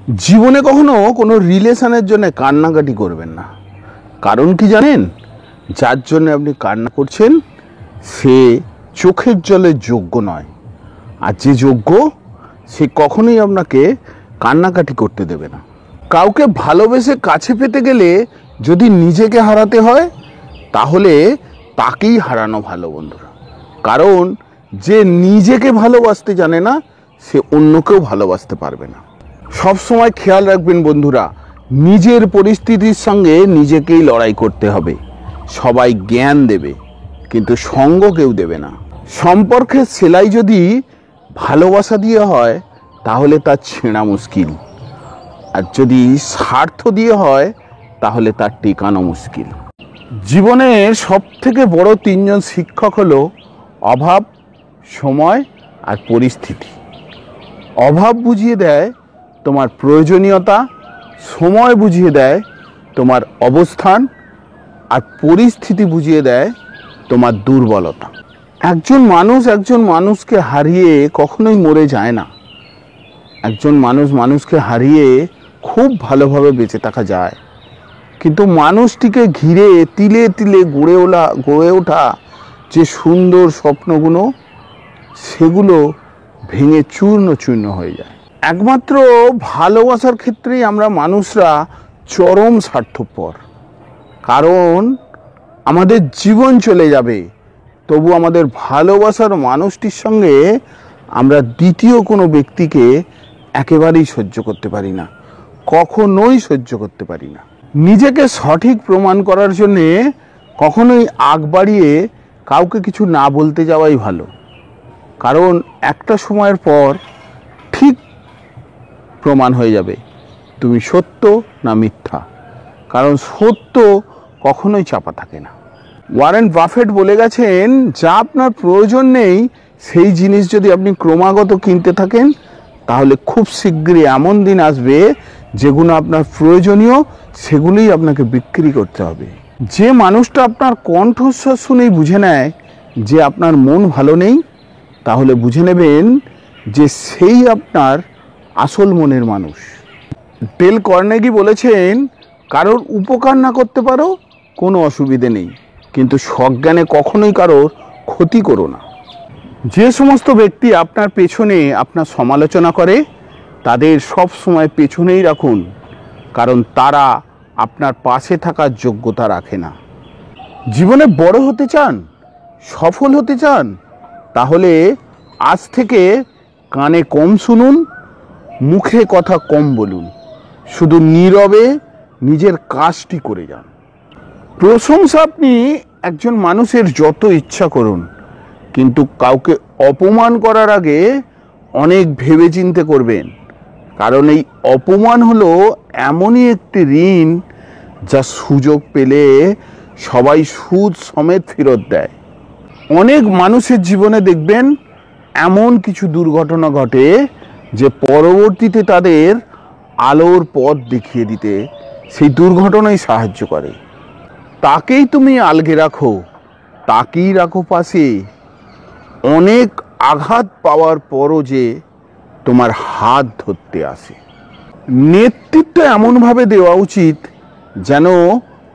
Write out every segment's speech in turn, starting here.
জীবনে কখনো কোনো রিলেশনের জন্য কান্নাকাটি করবেন না। কারণ কি জানেন? যার জন্য আপনি কান্না করছেন সে চোখের জলের যোগ্য নয়, আর যে যোগ্য সে কখনোই আপনাকে কান্নাকাটি করতে দেবে না। কাউকে ভালোবেসে কাছে পেতে গেলে যদি নিজেকে হারাতে হয় তাহলে তাকেই হারানো ভালো বন্ধুরা। কারণ যে নিজেকে ভালোবাসতে জানে না সে অন্যকেও ভালোবাসতে পারবে না। সব সময় খেয়াল রাখবেন বন্ধুরা, নিজের পরিস্থিতির সঙ্গে নিজেকেই লড়াই করতে হবে। সবাই জ্ঞান দেবে কিন্তু সঙ্গ কেউ দেবে না। সম্পর্কের সেলাই যদি ভালোবাসা দিয়ে হয় তাহলে তার ছেঁড়া মুশকিল, আর যদি স্বার্থ দিয়ে হয় তাহলে তার টেকানো মুশকিল। জীবনের সব থেকে বড় তিনজন শিক্ষক হলো অভাব, সময় আর পরিস্থিতি। অভাব বুঝিয়ে দেয় তোমার প্রয়োজনীয়তা, সময় বুঝিয়ে দেয় তোমার অবস্থান, আর পরিস্থিতি বুঝিয়ে দেয় তোমার দুর্বলতা। একজন মানুষকে হারিয়ে কখনোই মরে যায় না। একজন মানুষকে হারিয়ে খুব ভালোভাবে বেঁচে থাকা যায়, কিন্তু মানুষটিকে ঘিরে তিলে তিলে গড়ে ওঠা যে সুন্দর স্বপ্নগুলো সেগুলো ভেঙে চূর্ণ চূর্ণ হয়ে যায়। একমাত্র ভালোবাসার ক্ষেত্রেই আমরা মানুষরা চরম স্বার্থপর। কারণ আমাদের জীবন চলে যাবে, তবু আমাদের ভালোবাসার মানুষটির সঙ্গে আমরা দ্বিতীয় কোনো ব্যক্তিকে একেবারেই সহ্য করতে পারি না, কখনোই সহ্য করতে পারি না। নিজেকে সঠিক প্রমাণ করার জন্যে কখনোই আগ বাড়িয়ে কাউকে কিছু না বলতে যাওয়াই ভালো। কারণ একটা সময়ের পর ঠিক প্রমাণ হয়ে যাবে তুমি সত্য না মিথ্যা। কারণ সত্য কখনোই চাপা থাকে না। ওয়ারেন বাফেট বলে গেছেন, যা আপনার প্রয়োজন নেই সেই জিনিস যদি আপনি ক্রমাগত কিনতে থাকেন তাহলে খুব শীঘ্রই এমন দিন আসবে যেগুলো আপনার প্রয়োজনীয় সেগুলোই আপনাকে বিক্রি করতে হবে। যে মানুষটা আপনার কণ্ঠস্বর শুনেই বুঝে নেয় যে আপনার মন ভালো নেই, তাহলে বুঝে নেবেন যে সেই আপনার আসল মনের মানুষ। ডেল কার্নেগি বলেছেন, কারোর উপকার না করতে পারো কোনো অসুবিধে নেই, কিন্তু সজ্ঞানে কখনোই কারোর ক্ষতি করো না। যে সমস্ত ব্যক্তি আপনার পেছনে আপনার সমালোচনা করে তাদের সব সময় পেছনেই রাখুন, কারণ তারা আপনার পাশে থাকার যোগ্যতা রাখে না। জীবনে বড় হতে চান, সফল হতে চান, তাহলে আজ থেকে কানে কম শুনুন, মুখে কথা কম বলুন, শুধু নীরবে নিজের কাজটি করে যান। প্রশংসা আপনি একজন মানুষের যত ইচ্ছা করুন, কিন্তু কাউকে অপমান করার আগে অনেক ভেবেচিন্তে করবেন। কারণ এই অপমান হলো এমনই একটি ঋণ যা সুযোগ পেলে সবাই সুদ সমেত ফেরত দেয়। অনেক মানুষের জীবনে দেখবেন এমন কিছু দুর্ঘটনা ঘটে যে পরবর্তীতে তাদের আলোর পথ দেখিয়ে দিতে সেই দুর্ঘটনাই সাহায্য করে। তাকেই তুমি আলগে রাখো, তাকেই রাখো পাশে, অনেক আঘাত পাওয়ার পরও যে তোমার হাত ধরতে আসে। নেতৃত্ব এমনভাবে দেওয়া উচিত যেন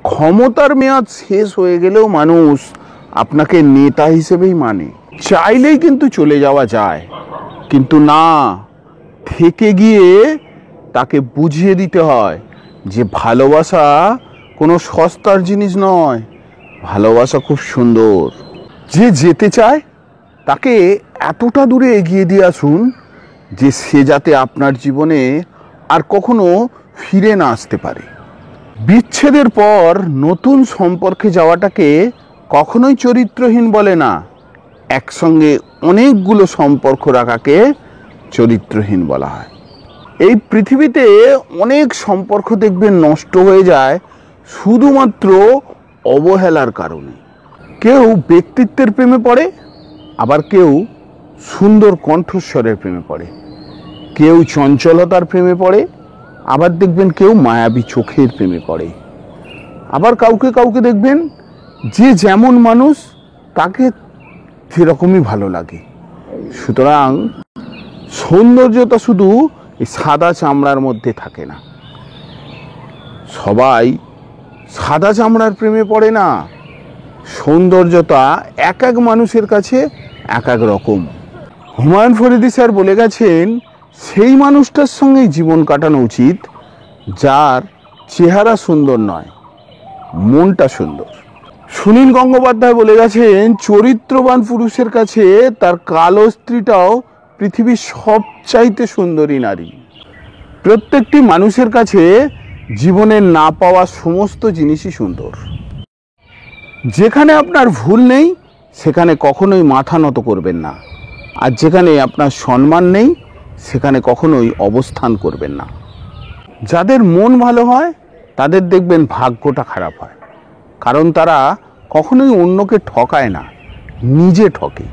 ক্ষমতার মেয়াদ শেষ হয়ে গেলেও মানুষ আপনাকে নেতা হিসেবেই মানে। চাইলেই কিন্তু চলে যাওয়া যায়, কিন্তু না, থেকে গিয়ে তাকে বুঝিয়ে দিতে হয় যে ভালোবাসা কোনো সস্তার জিনিস নয়, ভালোবাসা খুব সুন্দর। যে যেতে চায় তাকে এতটা দূরে এগিয়ে দিয়ে আসুন যে সে যাতে আপনার জীবনে আর কখনো ফিরে না আসতে পারে। বিচ্ছেদের পর নতুন সম্পর্কে যাওয়াটাকে কখনোই চরিত্রহীন বলে না, একসঙ্গে অনেকগুলো সম্পর্ক রাখাকে চরিত্রহীন বলা হয়। এই পৃথিবীতে অনেক সম্পর্ক দেখবেন নষ্ট হয়ে যায় শুধুমাত্র অবহেলার কারণে। কেউ ব্যক্তিত্বের প্রেমে পড়ে, আবার কেউ সুন্দর কণ্ঠস্বরের প্রেমে পড়ে, কেউ চঞ্চলতার প্রেমে পড়ে, আবার দেখবেন কেউ মায়াবী চোখের প্রেমে পড়ে। আবার কাউকে দেখবেন যে যেমন মানুষ তাকে সেরকমই ভালো লাগে। সুতরাং সৌন্দর্যতা শুধু এই সাদা চামড়ার মধ্যে থাকে না। সবাই সাদা চামড়ার প্রেমে পড়ে না। সৌন্দর্যতা এক এক মানুষের কাছে এক এক রকম। হুমায়ুন ফরিদি স্যার বলে গেছেন, সেই মানুষটার সঙ্গেই জীবন কাটানো উচিত যার চেহারা সুন্দর নয়, মনটা সুন্দর। সুনীল গঙ্গোপাধ্যায় বলে গেছেন, চরিত্রবান পুরুষের কাছে তার কালো স্ত্রীটাও পৃথিবীর সবচাইতে সুন্দরী নারী। প্রত্যেকটি মানুষের কাছে জীবনের না পাওয়া সমস্ত জিনিসই সুন্দর। যেখানে আপনার ভুল নেই সেখানে কখনোই মাথা নত করবেন না, আর যেখানে আপনার সম্মান নেই সেখানে কখনোই অবস্থান করবেন না। যাদের মন ভালো হয় তাদের দেখবেন ভাগ্যটা খারাপ হয়, কারণ তারা কখনোই অন্যকে ঠকায় না, নিজে ঠকে।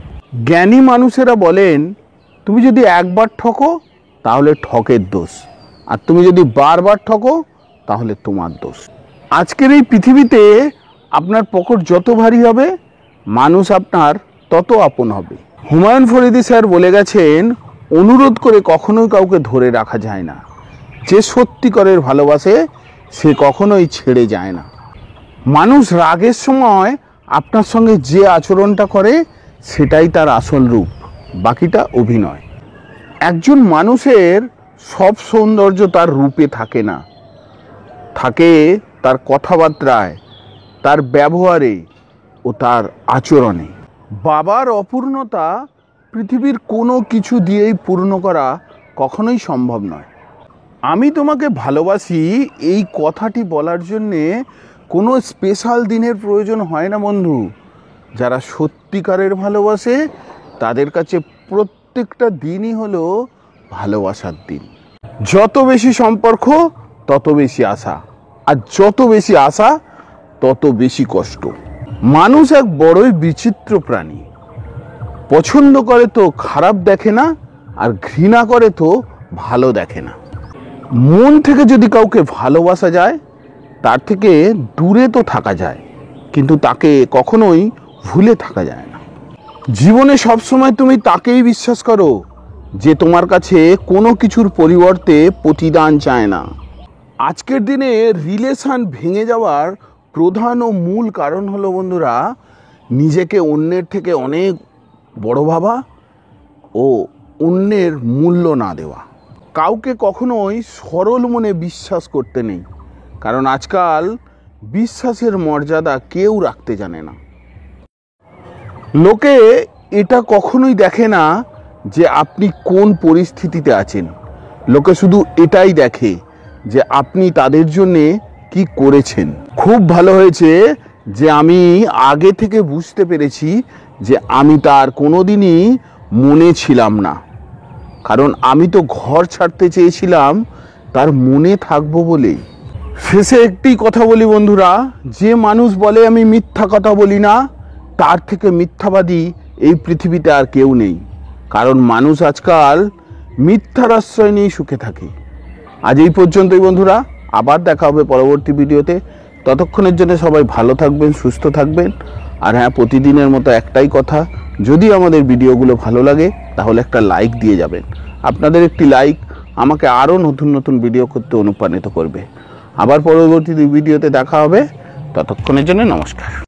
জ্ঞানী মানুষেরা বলেন, তুমি যদি একবার ঠকো তাহলে ঠকের দোষ, আর তুমি যদি বারবার ঠকো তাহলে তোমার দোষ। আজকের এই পৃথিবীতে আপনার পকেট যত ভারী হবে, মানুষ আপনার তত আপন হবে। হুমায়ুন ফরিদি স্যার বলে গেছেন, অনুরোধ করে কখনোই কাউকে ধরে রাখা যায় না। যে সত্যিকারের ভালোবাসে সে কখনোই ছেড়ে যায় না। মানুষ রাগের সময় আপনার সঙ্গে যে আচরণটা করে সেটাই তার আসল রূপ, বাকিটা অভিনয়। একজন মানুষের সব সৌন্দর্য তার রূপে থাকে না, থাকে তার কথাবার্তায়, তার ব্যবহারে ও তার আচরণে। বাবার অপূর্ণতা পৃথিবীর কোনো কিছু দিয়েই পূর্ণ করা কখনোই সম্ভব নয়। আমি তোমাকে ভালোবাসি এই কথাটি বলার জন্যে কোনো স্পেশাল দিনের প্রয়োজন হয় না বন্ধু। যারা সত্যিকারের ভালোবাসে তাদের কাছে প্রত্যেকটা দিনই হলো ভালোবাসার দিন। যত বেশি সম্পর্ক তত বেশি আশা, আর যত বেশি আশা তত বেশি কষ্ট। মানুষ এক বড়ই বিচিত্র প্রাণী। পছন্দ করে তো খারাপ দেখে না, আর ঘৃণা করে তো ভালো দেখে না। মন থেকে যদি কাউকে ভালোবাসা যায় তার থেকে দূরে তো থাকা যায়, কিন্তু তাকে কখনোই ভুলে থাকা যায় না। জীবনে সবসময় তুমি তাকেই বিশ্বাস করো যে তোমার কাছে কোনো কিছুর পরিবর্তে প্রতিদান চায় না। আজকের দিনে রিলেশন ভেঙে যাওয়ার প্রধান ও মূল কারণ হলো বন্ধুরা, নিজেকে অন্যের থেকে অনেক বড় ভাবা ও অন্যের মূল্য না দেওয়া। কাউকে কখনোই সরল মনে বিশ্বাস করতে নেই, কারণ আজকাল বিশ্বাসের মর্যাদা কেউ রাখতে জানে না। লোকে এটা কখনোই দেখে না যে আপনি কোন পরিস্থিতিতে আছেন, লোকে শুধু এটাই দেখে যে আপনি তাদের জন্যে কি করেছেন। খুব ভালো হয়েছে যে আমি আগে থেকে বুঝতে পেরেছি যে আমি তার কোনোদিনই মনে ছিলাম না, কারণ আমি তো ঘর ছাড়তে চেয়েছিলাম তার মনে থাকবো বলেই। শেষে একটি কথা বলি বন্ধুরা, যে মানুষ বলে আমি মিথ্যা কথা বলি না, তার থেকে মিথ্যাবাদী এই পৃথিবীতে আর কেউ নেই। কারণ মানুষ আজকাল মিথ্যার আশ্রয় নিয়ে সুখে থাকে। আজ এই পর্যন্তই বন্ধুরা, আবার দেখা হবে পরবর্তী ভিডিওতে। ততক্ষণের জন্য সবাই ভালো থাকবেন, সুস্থ থাকবেন। আর হ্যাঁ, প্রতিদিনের মতো একটাই কথা, যদি আমাদের ভিডিওগুলো ভালো লাগে তাহলে একটা লাইক দিয়ে যাবেন। আপনাদের একটি লাইক আমাকে আরও নতুন নতুন ভিডিও করতে অনুপ্রাণিত করবে। আবার পরবর্তী ভিডিওতে দেখা হবে, ততক্ষণের জন্য নমস্কার।